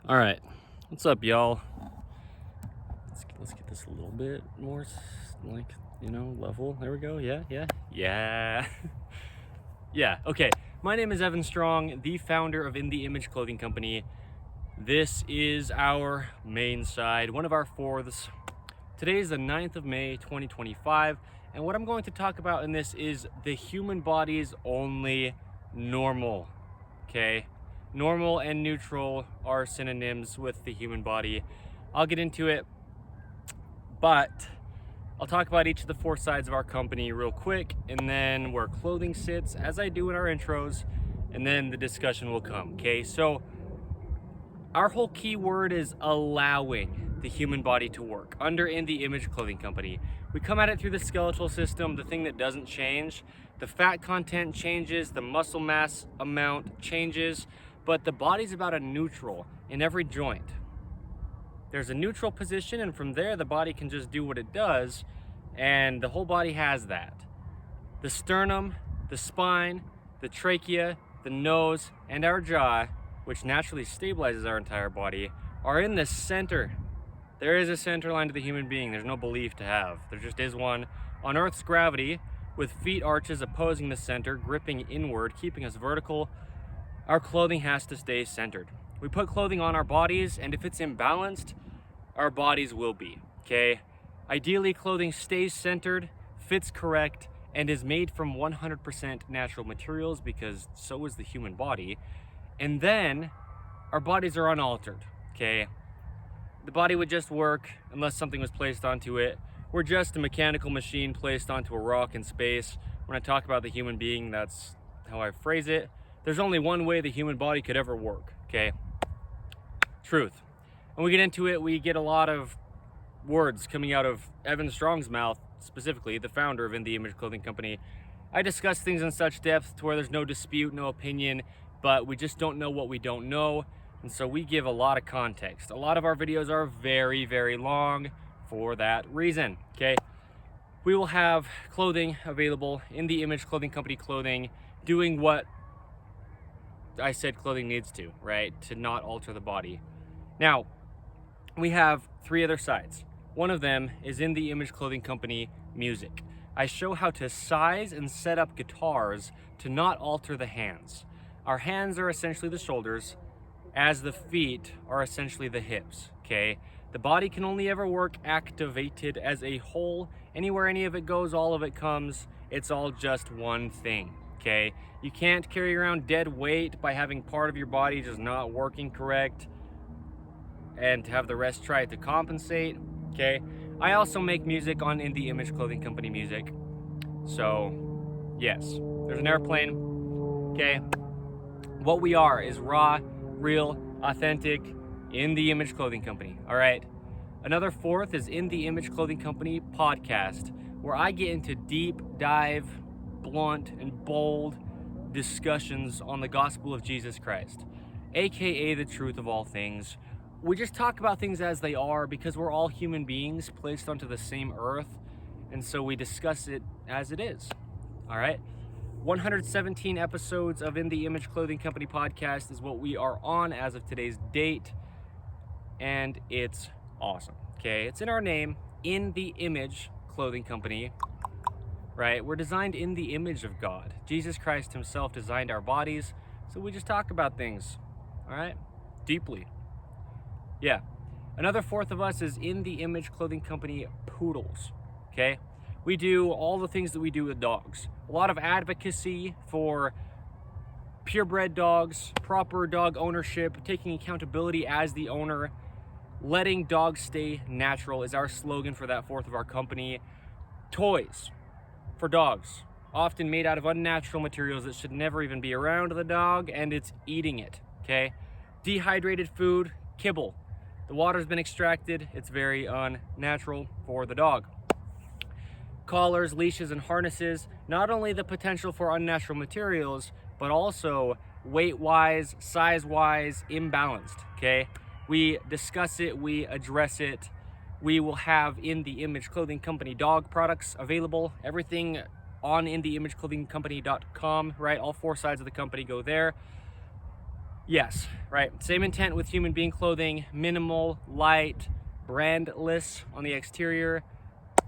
All right, what's up, y'all? Let's get this a little bit more level. There we go. Yeah. Yeah. Okay. My name is Evan Strong, the founder of In the Image Clothing Company. This is our main side, one of our fourths. Today is the 9th of May, 2025, and what I'm going to talk about in this is the human body's only normal. Okay. Normal and neutral are synonyms with the human body. I'll get into it, but I'll talk about each of the four sides of our company real quick, and then where clothing sits, as I do in our intros, and then the discussion will come. Okay, so our whole key word is allowing the human body to work under In the Image Clothing Company. We come at it through the skeletal system, the thing that doesn't change. The fat content changes, the muscle mass amount changes, but the body's about a neutral in every joint. There's a neutral position, and from there the body can just do what it does, and the whole body has that. The sternum, the spine, the trachea, the nose, and our jaw, which naturally stabilizes our entire body, are in the center. There is a center line to the human being. There's no belief to have. There just is one. On Earth's gravity, with feet arches opposing the center, gripping inward, keeping us vertical, our clothing has to stay centered. We put clothing on our bodies, and if it's imbalanced, our bodies will be, okay? Ideally, clothing stays centered, fits correct, and is made from 100% natural materials, because so is the human body. And then our bodies are unaltered, okay? The body would just work unless something was placed onto it. We're just a mechanical machine placed onto a rock in space. When I talk about the human being, that's how I phrase it. There's only one way the human body could ever work, okay? Truth. When we get into it, we get a lot of words coming out of Evan Strong's mouth, specifically the founder of In the Image Clothing Company. I discuss things in such depth to where there's no dispute, no opinion, but we just don't know what we don't know. And so we give a lot of context. A lot of our videos are very, very long for that reason, okay? We will have clothing available, In the Image Clothing Company clothing, doing what I said clothing needs to, right? To not alter the body. Now, we have three other sides. One of them is In the Image Clothing Company music. I show how to size and set up guitars to not alter the hands. Our hands are essentially the shoulders, as the feet are essentially the hips, okay? The body can only ever work activated as a whole. Anywhere any of it goes, all of it comes. It's all just one thing, okay? You can't carry around dead weight by having part of your body just not working correct and have the rest try to compensate, okay? I also make music on In the Image Clothing Company music. So, yes, there's an airplane, okay? What we are is raw, real, authentic, In the Image Clothing Company, all right? Another fourth is In the Image Clothing Company podcast, where I get into deep dive, blunt, and bold discussions on the gospel of Jesus Christ, aka the truth of all things. We just talk about things as they are because we're all human beings placed onto the same earth, and so we discuss it as it is, all right? 117 episodes of In the Image Clothing Company podcast is what we are on as of today's date, and it's awesome, okay? It's in our name, In the Image Clothing Company, right? We're designed in the image of God. Jesus Christ himself designed our bodies, so we just talk about things, all right? Deeply. Yeah. Another fourth of us is In the Image Clothing Company Poodles, okay? We do all the things that we do with dogs. A lot of advocacy for purebred dogs, proper dog ownership, taking accountability as the owner. Letting dogs stay natural is our slogan for that fourth of our company. Toys for dogs, often made out of unnatural materials that should never even be around the dog, and it's eating it, okay? Dehydrated food, kibble. The water's been extracted, it's very unnatural for the dog. Collars, leashes, and harnesses, not only the potential for unnatural materials, but also weight-wise, size-wise, imbalanced, okay? We discuss it, we address it. We will have In the Image Clothing Company dog products available, everything on InTheImageClothingCompany.com, right? All four sides of the company go there. Yes, right. Same intent with human being clothing, minimal, light, brandless on the exterior.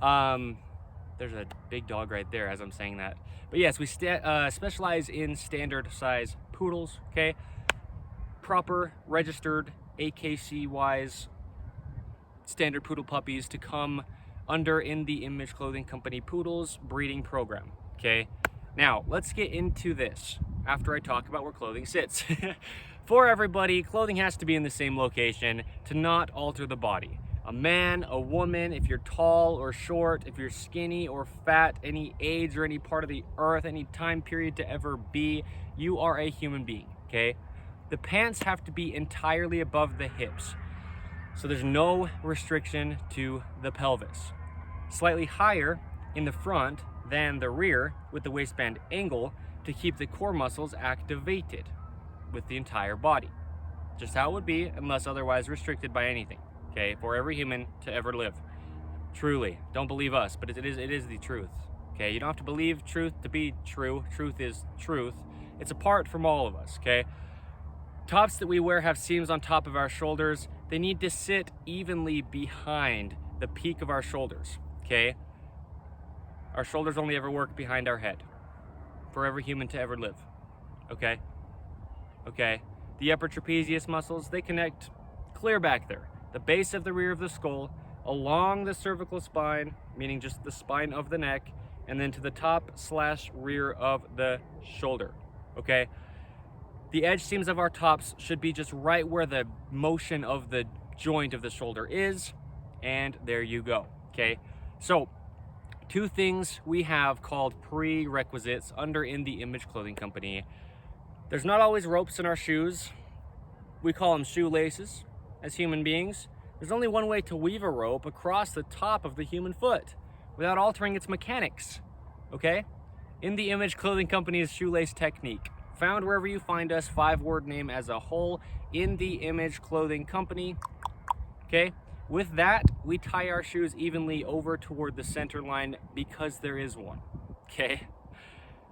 There's a big dog right there as I'm saying that. But yes, we specialize in standard size poodles, okay? Proper, registered, AKC-wise, standard poodle puppies to come under In The Image Clothing Company Poodles breeding program, okay? Now, let's get into this after I talk about where clothing sits. For everybody, clothing has to be in the same location to not alter the body. A man, a woman, if you're tall or short, if you're skinny or fat, any age or any part of the earth, any time period to ever be, you are a human being, okay? The pants have to be entirely above the hips, so there's no restriction to the pelvis. Slightly higher in the front than the rear with the waistband angle to keep the core muscles activated with the entire body. Just how it would be unless otherwise restricted by anything, okay, for every human to ever live. Truly, don't believe us, but it is the truth, okay? You don't have to believe truth to be true. Truth is truth. It's apart from all of us, okay? Tops that we wear have seams on top of our shoulders. They need to sit evenly behind the peak of our shoulders, okay? Our shoulders only ever work behind our head for every human to ever live, okay? Okay, the upper trapezius muscles, they connect clear back there. The base of the rear of the skull, along the cervical spine, meaning just the spine of the neck, and then to the top/rear of the shoulder, okay? The edge seams of our tops should be just right where the motion of the joint of the shoulder is, and there you go, okay? So, two things we have called prerequisites under In The Image Clothing Company. There's not always ropes in our shoes. We call them shoelaces as human beings. There's only one way to weave a rope across the top of the human foot without altering its mechanics, okay? In The Image Clothing Company's shoelace technique. Found wherever you find us, 5-word name as a whole, In The Image Clothing Company, okay? With that, we tie our shoes evenly over toward the center line because there is one, okay?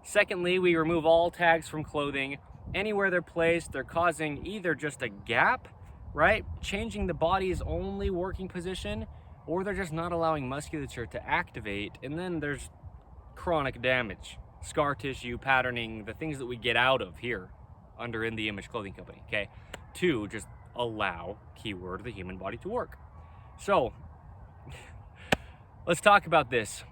Secondly, we remove all tags from clothing. Anywhere they're placed, they're causing either just a gap, right? Changing the body's only working position, or they're just not allowing musculature to activate, and then there's chronic damage, scar tissue, patterning, the things that we get out of here under In The Image Clothing Company, okay? 2, just allow, keyword, the human body to work. So, let's talk about this.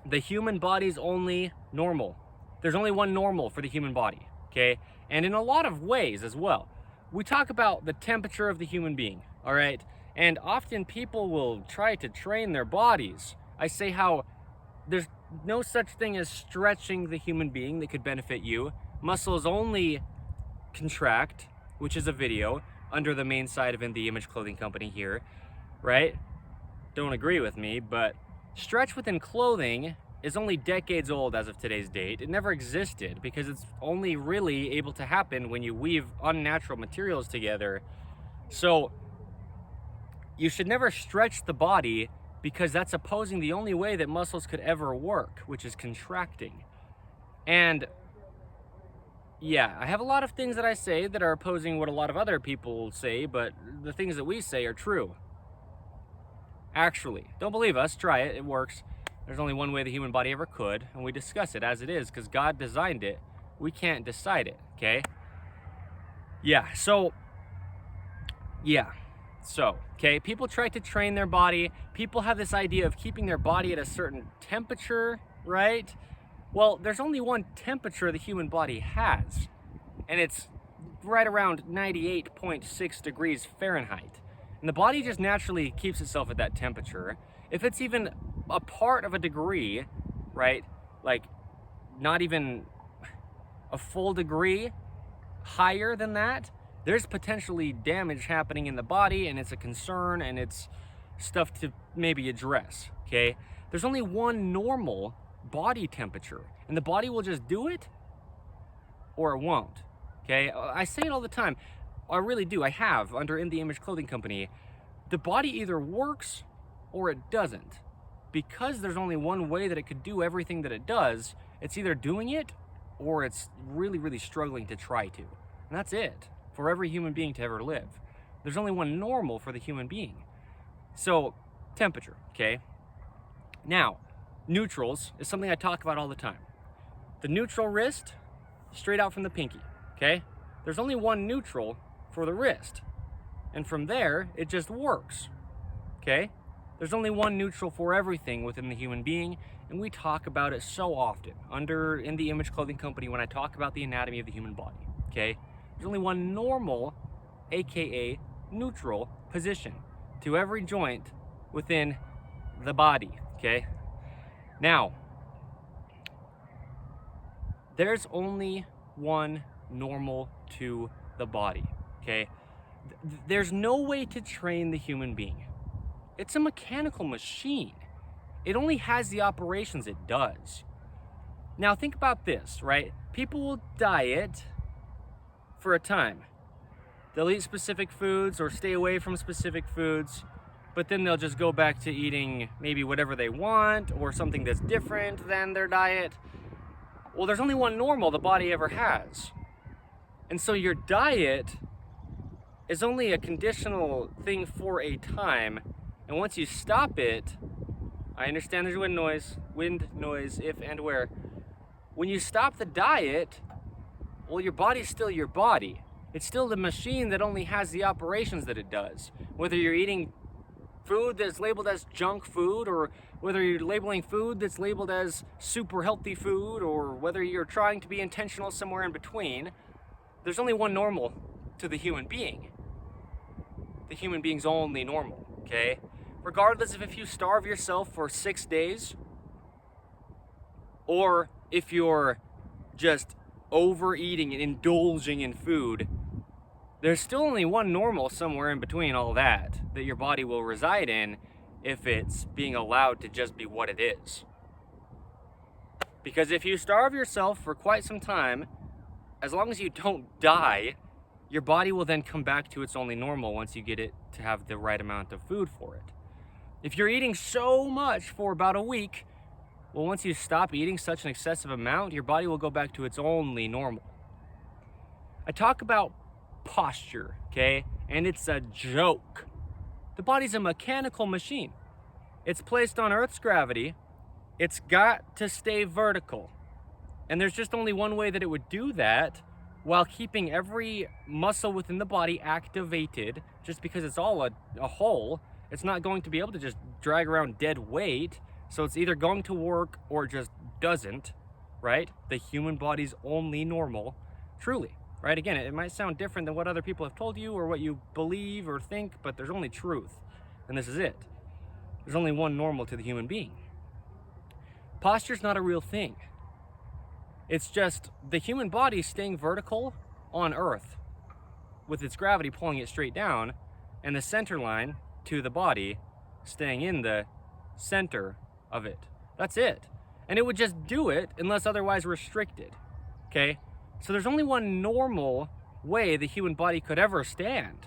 The human body's only normal. There's only one normal for the human body, okay? And in a lot of ways as well. We talk about the temperature of the human being, all right? And often people will try to train their bodies. I say how there's no such thing as stretching the human being that could benefit you. Muscles only contract, which is a video under the main side of In The Image Clothing Company here, right? Don't agree with me, but stretch within clothing is only decades old as of today's date. It never existed because it's only really able to happen when you weave unnatural materials together. So you should never stretch the body because that's opposing the only way that muscles could ever work, which is contracting. And yeah, I have a lot of things that I say that are opposing what a lot of other people say, but the things that we say are true. Actually, don't believe us, try it, it works. There's only one way the human body ever could, and we discuss it as it is because God designed it. We can't decide it, okay? Okay, people try to train their body. People have this idea of keeping their body at a certain temperature, right? Well, there's only one temperature the human body has, and it's right around 98.6 degrees Fahrenheit. And the body just naturally keeps itself at that temperature. If it's even a part of a degree, right, like not even a full degree higher than that, there's potentially damage happening in the body, and it's a concern, and it's stuff to maybe address, okay? There's only one normal body temperature, and the body will just do it or it won't, okay? I say it all the time. I really do. I have under In The Image Clothing Company. The body either works or it doesn't. Because there's only one way that it could do everything that it does, it's either doing it or it's really, really struggling to try to. And that's it. for every human being to ever live. There's only one normal for the human being. So, temperature, okay? Now, neutrals is something I talk about all the time. The neutral wrist, straight out from the pinky, okay? There's only one neutral for the wrist. And from there, it just works, okay? There's only one neutral for everything within the human being, and we talk about it so often in the Image Clothing Company when I talk about the anatomy of the human body, okay? There's only one normal, aka neutral, position to every joint within the body, okay? Now, there's only one normal to the body, okay? There's no way to train the human being. It's a mechanical machine. It only has the operations it does. Now think about this, right? People will diet for a time. They'll eat specific foods or stay away from specific foods, but then they'll just go back to eating maybe whatever they want or something that's different than their diet. Well, there's only one normal the body ever has. And so your diet is only a conditional thing for a time. And once you stop it, I understand there's wind noise, if and where. When you stop the diet, well, your body's still your body. It's still the machine that only has the operations that it does. Whether you're eating food that's labeled as junk food, or whether you're labeling food that's labeled as super healthy food, or whether you're trying to be intentional somewhere in between, there's only one normal to the human being. The human being's only normal, okay? Regardless of if you starve yourself for 6 days, or if you're just overeating and indulging in food, there's still only one normal somewhere in between all that your body will reside in if it's being allowed to just be what it is. Because if you starve yourself for quite some time, as long as you don't die, your body will then come back to its only normal once you get it to have the right amount of food for it. If you're eating so much for about a week, well, once you stop eating such an excessive amount, your body will go back to its only normal. I talk about posture, okay? And it's a joke. The body's a mechanical machine. It's placed on Earth's gravity. It's got to stay vertical. And there's just only one way that it would do that while keeping every muscle within the body activated. Just because it's all a whole, it's not going to be able to just drag around dead weight. So it's either going to work or it just doesn't, right? The human body's only normal, truly, right? Again, it might sound different than what other people have told you or what you believe or think, but there's only truth, and this is it. There's only one normal to the human being. Posture's not a real thing. It's just the human body staying vertical on Earth with its gravity pulling it straight down, and the center line to the body staying in the center of it. That's it. And it would just do it unless otherwise restricted, okay? So there's only one normal way the human body could ever stand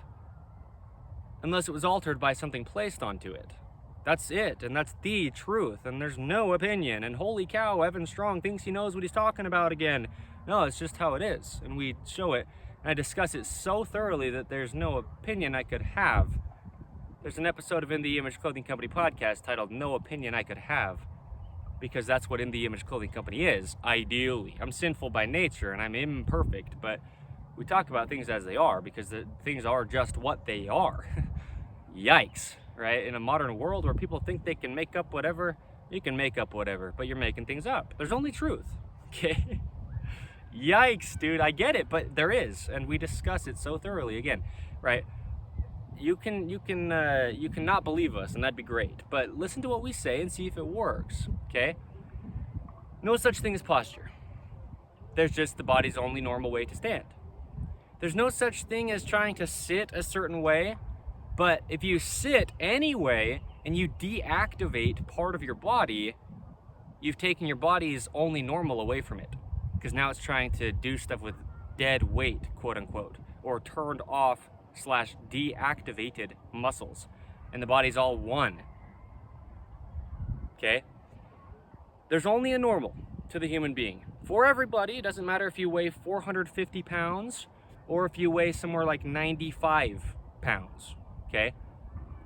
unless it was altered by something placed onto it. That's it, and that's the truth, and there's no opinion. And holy cow, Evan Strong thinks he knows what he's talking about again. No, it's just how it is, and we show it, and I discuss it so thoroughly that there's no opinion I could have. There's an episode of In the Image Clothing Company podcast titled No Opinion I Could Have, because that's what In the Image Clothing Company is, ideally. I'm sinful by nature, and I'm imperfect, but we talk about things as they are, because the things are just what they are. Yikes. Right? In a modern world where people think they can make up whatever, you can make up whatever, but you're making things up. There's only truth, okay? Yikes, dude, I get it, but there is, and we discuss it so thoroughly again, right? You can not believe us, and that'd be great, but listen to what we say and see if it works, okay? No such thing as posture. There's just the body's only normal way to stand. There's no such thing as trying to sit a certain way. But if you sit anyway and you deactivate part of your body, you've taken your body's only normal away from it. Because now it's trying to do stuff with dead weight, quote unquote, or turned off / deactivated muscles. And the body's all one. Okay? There's only a normal to the human being. For everybody, it doesn't matter if you weigh 450 pounds or if you weigh somewhere like 95 pounds, okay?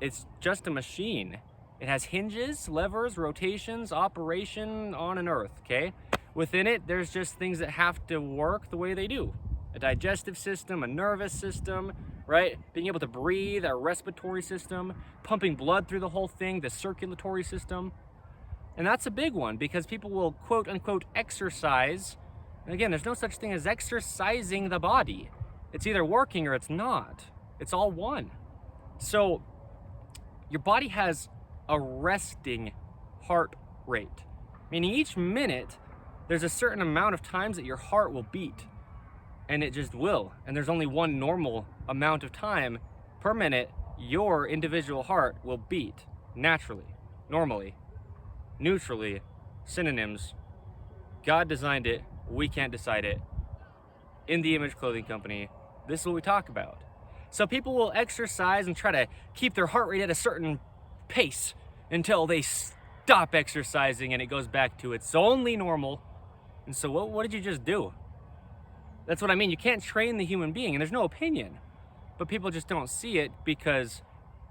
It's just a machine. It has hinges, levers, rotations, operation on an earth, okay? Within it, there's just things that have to work the way they do. A digestive system, a nervous system, right? Being able to breathe, a respiratory system, pumping blood through the whole thing, the circulatory system. And that's a big one because people will quote unquote exercise. And again, there's no such thing as exercising the body. It's either working or it's not. It's all one. So your body has a resting heart rate, meaning each minute there's a certain amount of times that your heart will beat, and it just will. And there's only one normal amount of time per minute your individual heart will beat naturally, normally, neutrally, synonyms. God designed it, we can't decide it. In the Image Clothing Company, this is what we talk about. So people will exercise and try to keep their heart rate at a certain pace until they stop exercising and it goes back to its only normal. And so what did you just do? That's what I mean. You can't train the human being, and there's no opinion. But people just don't see it because,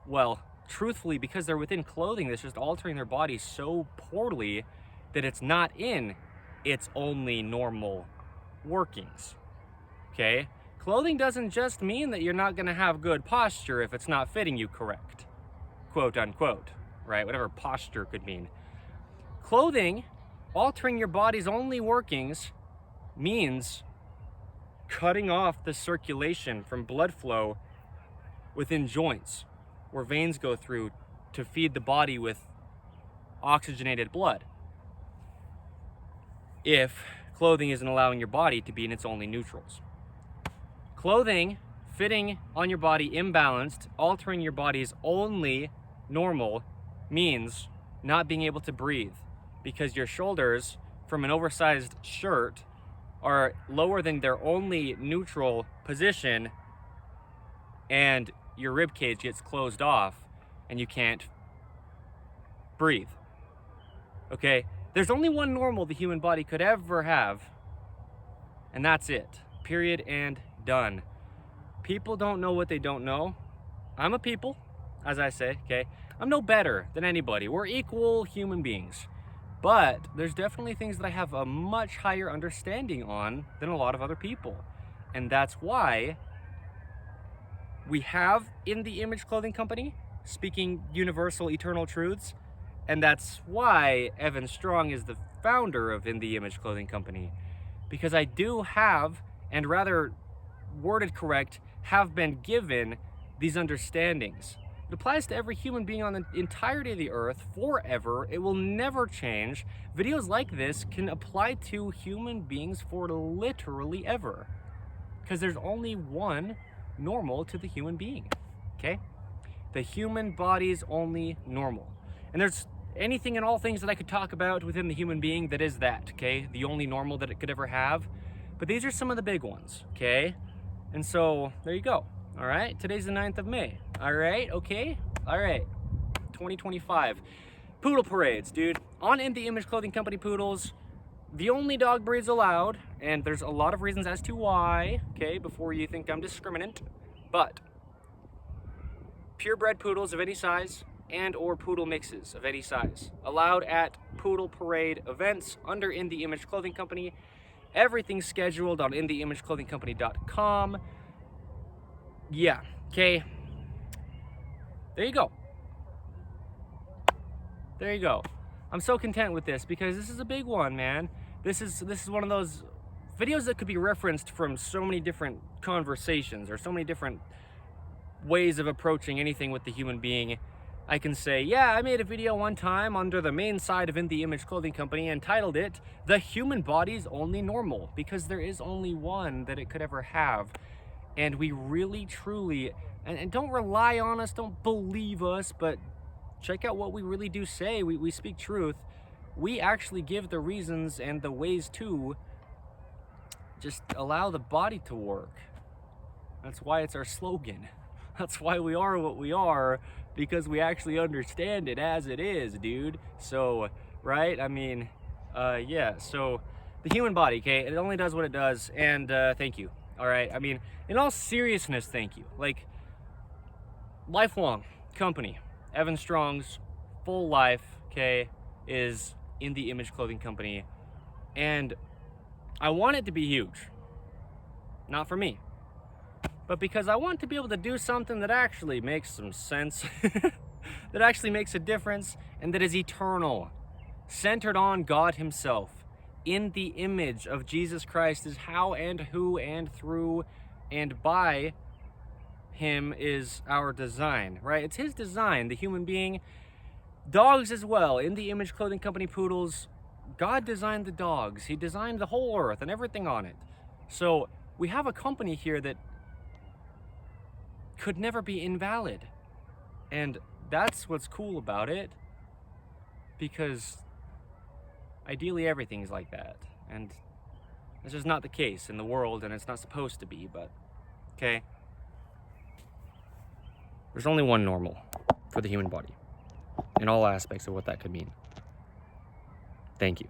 well, truthfully, because they're within clothing that's just altering their body so poorly that it's not in its only normal workings, okay? Clothing doesn't just mean that you're not gonna have good posture if it's not fitting you correct, quote unquote, right? Whatever posture could mean. Clothing, altering your body's only workings, means cutting off the circulation from blood flow within joints where veins go through to feed the body with oxygenated blood. If clothing isn't allowing your body to be in its only neutrals. Clothing fitting on your body imbalanced, altering your body's only normal, means not being able to breathe because your shoulders from an oversized shirt are lower than their only neutral position, and your rib cage gets closed off and you can't breathe. Okay? There's only one normal the human body could ever have, and that's it. Period and done. People don't know what they don't know. I'm a people, as I say, okay? I'm no better than anybody. We're equal human beings. But there's definitely things that I have a much higher understanding on than a lot of other people. And that's why we have In the Image Clothing Company, speaking universal eternal truths. And that's why Evan Strong is the founder of In the Image Clothing Company. Because I do have, and rather worded correct, have been given these understandings. It applies to every human being on the entirety of the earth forever. It will never change. Videos like this can apply to human beings for literally ever. Because there's only one normal to the human being, okay? The human body's only normal. And there's anything and all things that I could talk about within the human being that is that, okay? The only normal that it could ever have. But these are some of the big ones, okay? And so, there you go. All right, today's the 9th of May. All right, okay? All right, 2025. Poodle parades, dude. On In the Image Clothing Company poodles, the only dog breeds allowed, and there's a lot of reasons as to why, okay, before you think I'm discriminant, but purebred poodles of any size and or poodle mixes of any size allowed at poodle parade events under In the Image Clothing Company. Everything's scheduled on InTheImageClothingCompany.com. Yeah, okay. There you go. There you go. I'm so content with this because this is a big one, man. This is one of those videos that could be referenced from so many different conversations or so many different ways of approaching anything with the human being. I can say, yeah, I made a video one time under the main side of In the Image Clothing Company and titled it, The Human Body's Only Normal, because there is only one that it could ever have. And we really, truly, and don't rely on us, don't believe us, but check out what we really do say. We speak truth. We actually give the reasons and the ways to just allow the body to work. That's why it's our slogan. That's why we are what we are, because we actually understand it as it is, dude. So, right? I mean, yeah, so the human body, okay, it only does what it does, and thank you. all right? I mean, in all seriousness, thank you. Like, lifelong company, Evan Strong's full life, okay, is In the Image Clothing Company. And I want it to be huge. Not for me, but because I want to be able to do something that actually makes some sense, that actually makes a difference, and that is eternal, centered on God himself. In the image of Jesus Christ is how and who and through and by him is our design, right? It's his design, the human being. Dogs as well. In the Image Clothing Company poodles, God designed the dogs. He designed the whole earth and everything on it. So we have a company here that could never be invalid. And that's what's cool about it, because ideally everything's like that. And this is not the case in the world, and it's not supposed to be, but okay. There's only one normal for the human body in all aspects of what that could mean. Thank you.